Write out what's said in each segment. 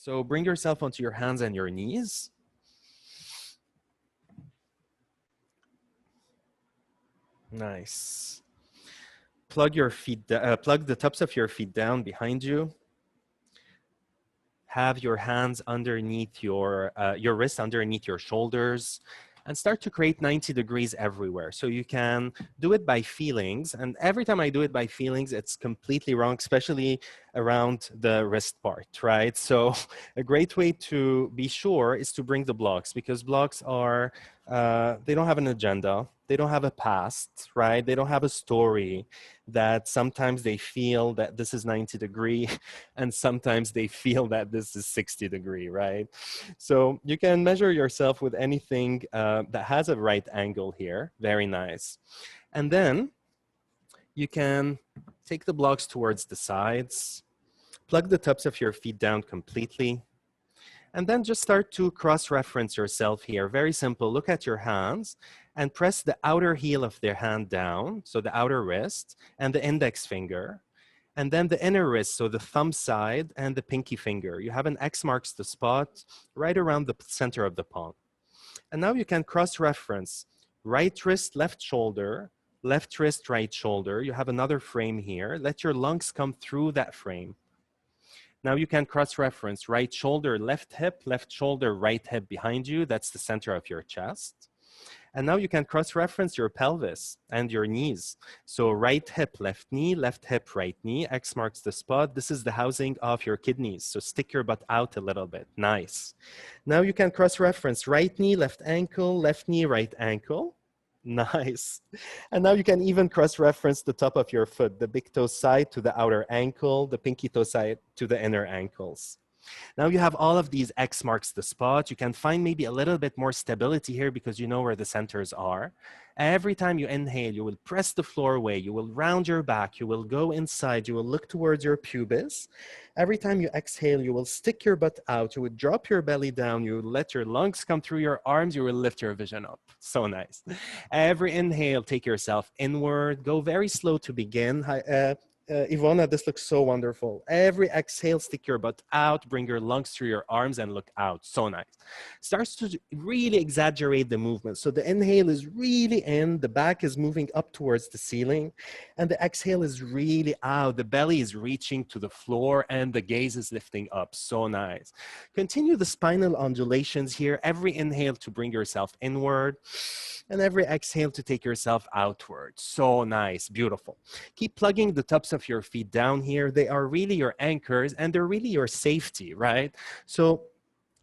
So bring yourself onto your hands and your knees. Nice. Plug the tops of your feet down behind you. Have your hands underneath your wrists underneath your shoulders, and start to create 90 degrees everywhere. So you can do it by feelings. And every time I do it by feelings, it's completely wrong, especially around the wrist part, right? So a great way to be sure is to bring the blocks, because blocks are, they don't have an agenda. They don't have a past, right? They don't have a story that sometimes they feel that this is 90 degree and sometimes they feel that this is 60 degree, right? So you can measure yourself with anything that has a right angle here. Very nice. And then you can take the blocks towards the sides, plug the tops of your feet down completely, and then just start to cross-reference yourself here. Very simple. Look at your hands and press the outer heel of their hand down, so the outer wrist, and the index finger, and then the inner wrist, so the thumb side and the pinky finger. You have an X marks the spot right around the center of the palm. And now you can cross-reference right wrist, left shoulder, left wrist, right shoulder. You have another frame here. Let your lungs come through that frame. Now you can cross-reference right shoulder, left hip, left shoulder, right hip behind you. That's the center of your chest. And now you can cross-reference your pelvis and your knees. So right hip, left knee, left hip, right knee. X marks the spot. This is the housing of your kidneys. So stick your butt out a little bit. Nice. Now you can cross-reference right knee, left ankle, left knee, right ankle. Nice. And now you can even cross-reference the top of your foot, the big toe side to the outer ankle, the pinky toe side to the inner ankles. Now you have all of these X marks the spot. You can find maybe a little bit more stability here because you know where the centers are. Every time you inhale, you will press the floor away. You will round your back. You will go inside. You will look towards your pubis. Every time you exhale, you will stick your butt out. You would drop your belly down. You will let your lungs come through your arms. You will lift your vision up. So nice. Every inhale, take yourself inward. Go very slow to begin. Ivona, this looks so wonderful. Every exhale, stick your butt out, bring your lungs through your arms and look out. So nice. Starts to really exaggerate the movement. So the inhale is really in, the back is moving up towards the ceiling, and the exhale is really out. The belly is reaching to the floor and the gaze is lifting up. So nice. Continue the spinal undulations here. Every inhale to bring yourself inward, and every exhale to take yourself outward. So nice, beautiful. Keep plugging the tops of your feet down here. They are really your anchors and they're really your safety, right? So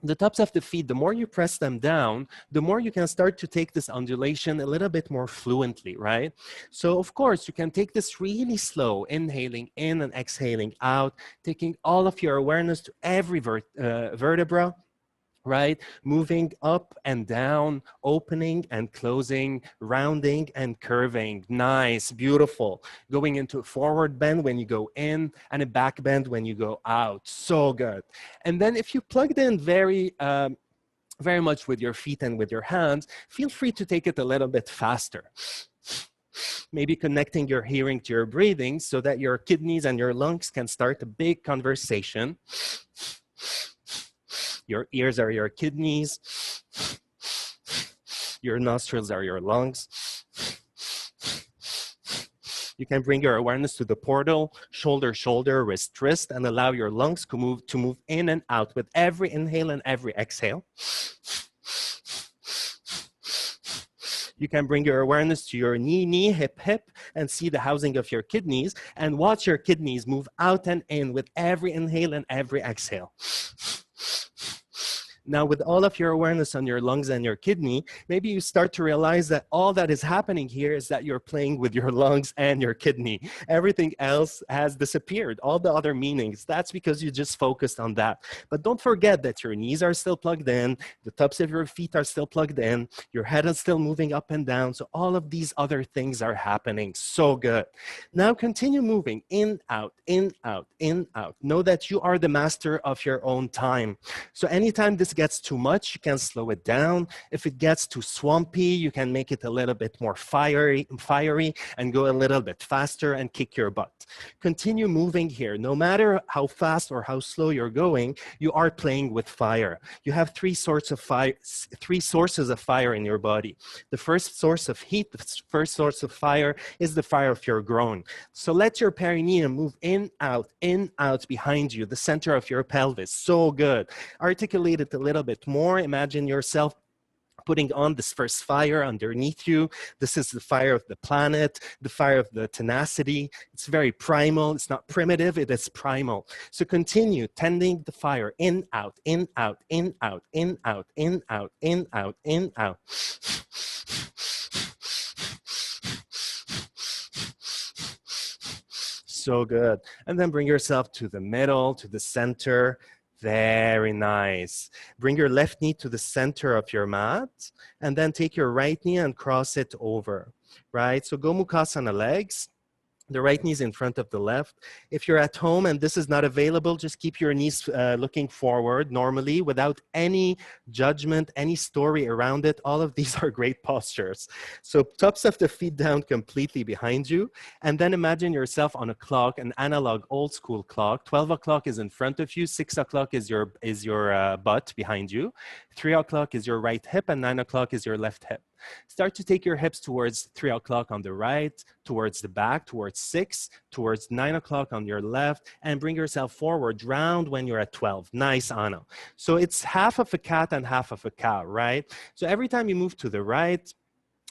the tops of the feet, the more you press them down, the more you can start to take this undulation a little bit more fluently, right? So of course, you can take this really slow, inhaling in and exhaling out, taking all of your awareness to every vertebra, right? Moving up and down, opening and closing, rounding and curving. Nice, beautiful. Going into a forward bend when you go in and a back bend when you go out. So good. And then if you plugged in very much with your feet and with your hands, feel free to take it a little bit faster. Maybe connecting your hearing to your breathing so that your kidneys and your lungs can start a big conversation. Your ears are your kidneys. Your nostrils are your lungs. You can bring your awareness to the portal, shoulder, shoulder, wrist, wrist, and allow your lungs to move in and out with every inhale and every exhale. You can bring your awareness to your knee, knee, hip, hip, and see the housing of your kidneys, and watch your kidneys move out and in with every inhale and every exhale. Now, with all of your awareness on your lungs and your kidney, maybe you start to realize that all that is happening here is that you're playing with your lungs and your kidney. Everything else has disappeared, all the other meanings. That's because you just focused on that. But don't forget that your knees are still plugged in, the tops of your feet are still plugged in, your head is still moving up and down. So all of these other things are happening. So good. Now continue moving in, out, in, out, in, out. Know that you are the master of your own time. So anytime this gets too much, you can slow it down. If it gets too swampy, you can make it a little bit more fiery and go a little bit faster and kick your butt. Continue moving here. No matter how fast or how slow you're going, you are playing with fire. You have three sources of fire in your body. The first source of heat, the first source of fire is the fire of your groin. So let your perineum move in, out, behind you, the center of your pelvis. So good. Articulate it a little bit more. Imagine yourself putting on this first fire underneath you. This is the fire of the planet, the fire of the tenacity. It's very primal. It's not primitive, it is primal. So continue tending the fire in, out, in, out, in, out, in, out, in, out, in, out, in, out. So good. And then bring yourself to the middle, to the center. Very nice. Bring your left knee to the center of your mat, and then take your right knee and cross it over, right? So Gomukhasana legs. The right knee is in front of the left. If you're at home and this is not available, just keep your knees looking forward normally without any judgment, any story around it. All of these are great postures. So tops of the feet down completely behind you. And then imagine yourself on a clock, an analog old school clock. 12 o'clock is in front of you. 6 o'clock is your butt behind you. 3 o'clock is your right hip and 9 o'clock is your left hip. Start to take your hips towards 3 o'clock on the right, towards the back, towards 6, towards 9 o'clock on your left, and bring yourself forward, round when you're at 12. Nice, Anna. So it's half of a cat and half of a cow, right? So every time you move to the right,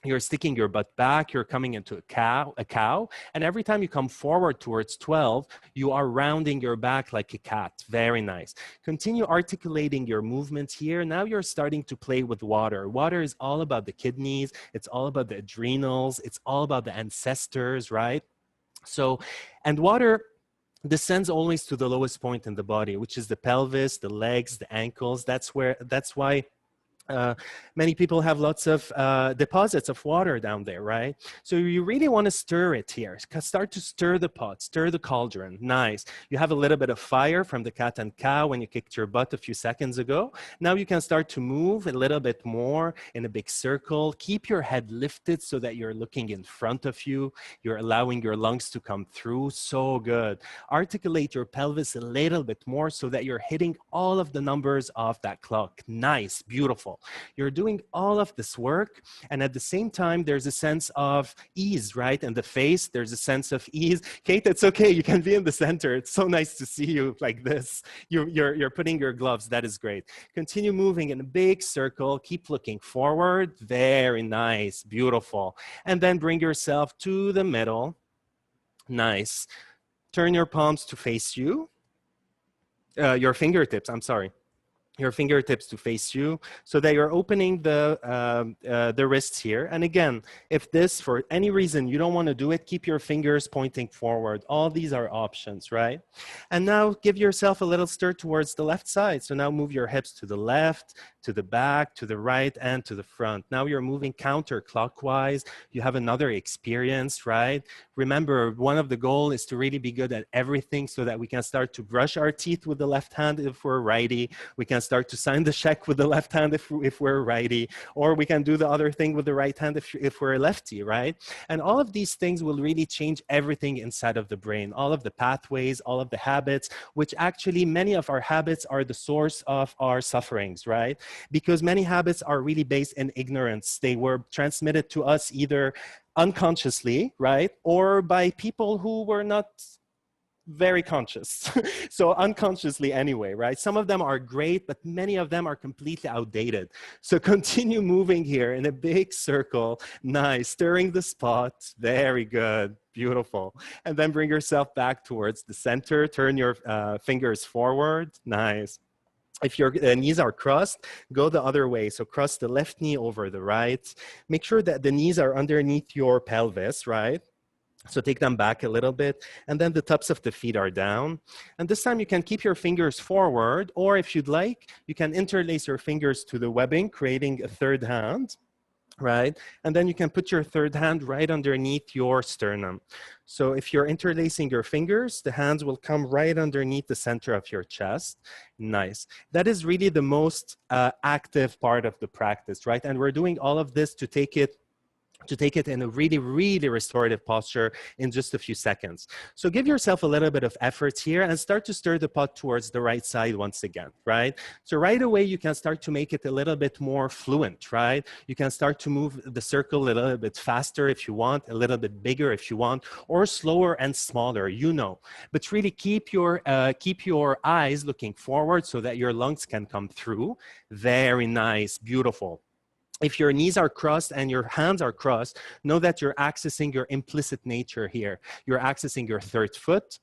you're sticking your butt back, you're coming into a cow, and every time you come forward towards 12, you are rounding your back like a cat. Very nice. Continue articulating your movements here. Now you're starting to play with water. Water is all about the kidneys, it's all about the adrenals, it's all about the ancestors, right? So, and water descends always to the lowest point in the body, which is the pelvis, the legs, the ankles. That's why many people have lots of deposits of water down there, right? So you really want to stir it here. Start to stir the pot, stir the cauldron. Nice. You have a little bit of fire from the cat and cow when you kicked your butt a few seconds ago. Now you can start to move a little bit more in a big circle. Keep your head lifted so that you're looking in front of you. You're allowing your lungs to come through. So good. Articulate your pelvis a little bit more so that you're hitting all of the numbers of that clock. Nice. Beautiful. You're doing all of this work, and at the same time, there's a sense of ease, right? In the face, there's a sense of ease. Kate, it's okay. You can be in the center. It's so nice to see you like this. You're putting your gloves. That is great. Continue moving in a big circle. Keep looking forward. Very nice. Beautiful. And then bring yourself to the middle. Nice. Turn your palms to face you. Your fingertips, I'm sorry. Your fingertips to face you so that you're opening the wrists here. And again, if this, for any reason, you don't want to do it, keep your fingers pointing forward. All these are options, right? And now give yourself a little stir towards the left side. So now move your hips to the left, to the back, to the right, and to the front. Now you're moving counterclockwise. You have another experience, right? Remember, one of the goals is to really be good at everything so that we can start to brush our teeth with the left hand if we're righty. We can start to sign the check with the left hand if we're righty, or we can do the other thing with the right hand if we're lefty, right? And all of these things will really change everything inside of the brain, all of the pathways, all of the habits, which actually many of our habits are the source of our sufferings, right? Because many habits are really based in ignorance. They were transmitted to us either unconsciously, right? Or by people who were not very conscious. So unconsciously anyway, right? Some of them are great, but many of them are completely outdated. So continue moving here in a big circle. Nice. Stirring the spot. Very good. Beautiful. And then bring yourself back towards the center. Turn your fingers forward. Nice. If your knees are crossed, go the other way. So cross the left knee over the right. Make sure that the knees are underneath your pelvis, right? So take them back a little bit, and then the tops of the feet are down. And this time you can keep your fingers forward, or if you'd like, you can interlace your fingers to the webbing, creating a third hand. right? And then you can put your third hand right underneath your sternum. So if you're interlacing your fingers, the hands will come right underneath the center of your chest. Nice. That is really the most active part of the practice, right? And we're doing all of this to take it in a really, really restorative posture in just a few seconds. So give yourself a little bit of effort here and start to stir the pot towards the right side once again, right? So right away, you can start to make it a little bit more fluent, right? You can start to move the circle a little bit faster if you want, a little bit bigger if you want, or slower and smaller, you know. But really keep your eyes looking forward so that your lungs can come through. Very nice, beautiful. If your knees are crossed and your hands are crossed, know that you're accessing your implicit nature here. You're accessing your third foot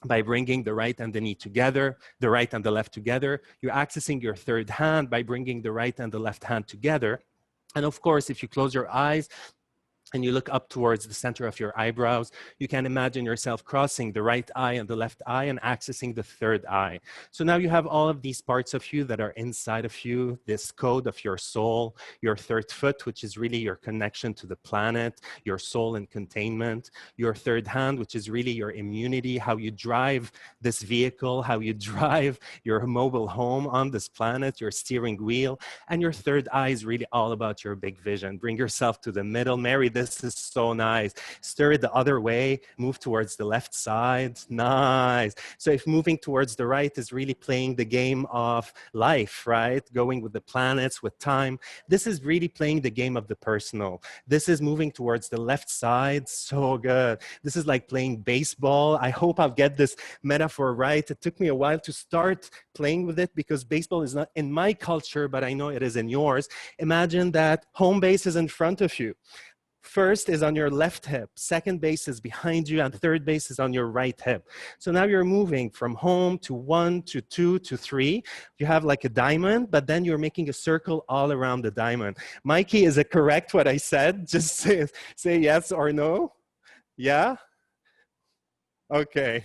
by bringing the right and the knee together, the right and the left together. You're accessing your third hand by bringing the right and the left hand together. And of course, if you close your eyes, and you look up towards the center of your eyebrows, you can imagine yourself crossing the right eye and the left eye and accessing the third eye. So now you have all of these parts of you that are inside of you, this code of your soul, your third foot, which is really your connection to the planet, your soul in containment, your third hand, which is really your immunity, how you drive this vehicle, how you drive your mobile home on this planet, your steering wheel, and your third eye is really all about your big vision. Bring yourself to the middle. Mary, this is so nice. Stir it the other way. Move towards the left side. Nice. So if moving towards the right is really playing the game of life, right? Going with the planets, with time. This is really playing the game of the personal. This is moving towards the left side. So good. This is like playing baseball. I hope I'll get this metaphor right. It took me a while to start playing with it because baseball is not in my culture, but I know it is in yours. Imagine that home base is in front of you. First is on your left hip, second base is behind you, and third base is on your right hip. So now you're moving from home to 1 to 2 to 3. You have like a diamond, but then you're making a circle all around the diamond. Mikey, is it correct what I said? Just say yes or no. Yeah? Okay.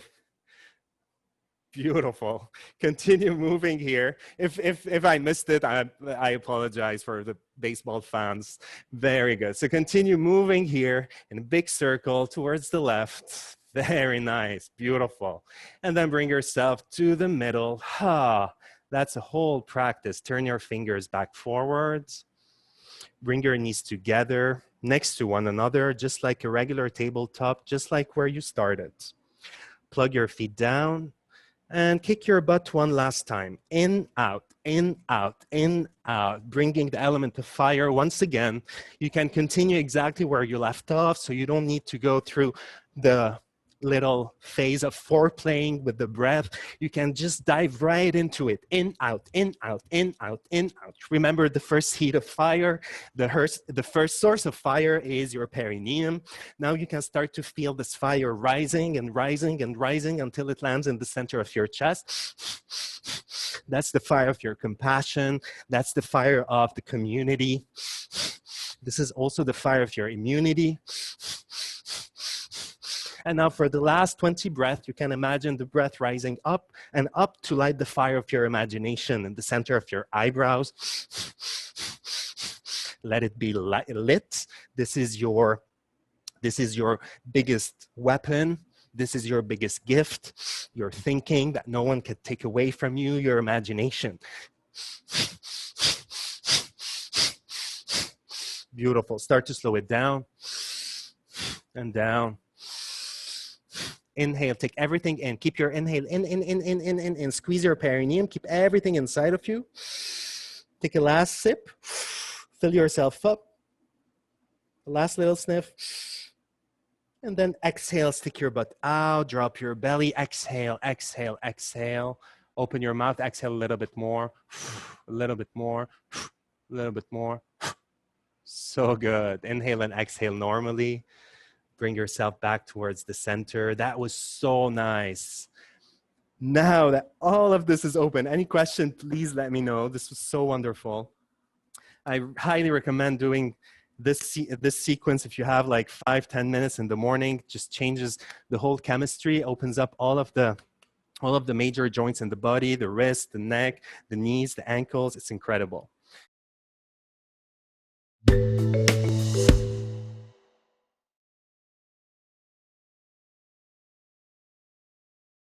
Beautiful. Continue moving here. If I missed it, I apologize for the baseball fans. Very good. So continue moving here in a big circle towards the left. Very nice. Beautiful. And then bring yourself to the middle. Ha. That's a whole practice. Turn your fingers back forwards. Bring your knees together next to one another, just like a regular tabletop, just like where you started. Plug your feet down. And kick your butt one last time. In, out, in, out, in, out. Bringing the element of fire once again. You can continue exactly where you left off, so you don't need to go through the little phase of foreplaying with the breath. You can just dive right into it. In, out, in, out, in, out, in, out. Remember the first heat of fire. The first source of fire is your perineum. Now you can start to feel this fire rising and rising and rising until it lands in the center of your chest. That's the fire of your compassion. That's the fire of the community. This is also the fire of your immunity. And now for the last 20 breaths, you can imagine the breath rising up and up to light the fire of your imagination in the center of your eyebrows. Let it be lit. This is your biggest weapon. This is your biggest gift. Your thinking that no one can take away from you, your imagination. Beautiful. Start to slow it down and down. Inhale, take everything in. Keep your inhale in. Squeeze your perineum. Keep everything inside of you. Take a last sip. Fill yourself up. Last little sniff. And then exhale, stick your butt out, drop your belly. Exhale, exhale, exhale. Open your mouth, exhale a little bit more. A little bit more. A little bit more. So good. Inhale and exhale normally. Bring yourself back towards the center. That was so nice. Now that all of this is open, any question, please let me know. This was so wonderful. I highly recommend doing this sequence if you have like 5-10 minutes in the morning. Just changes the whole chemistry, opens up all of the major joints in the body, the wrist, the neck, the knees, the ankles. It's incredible.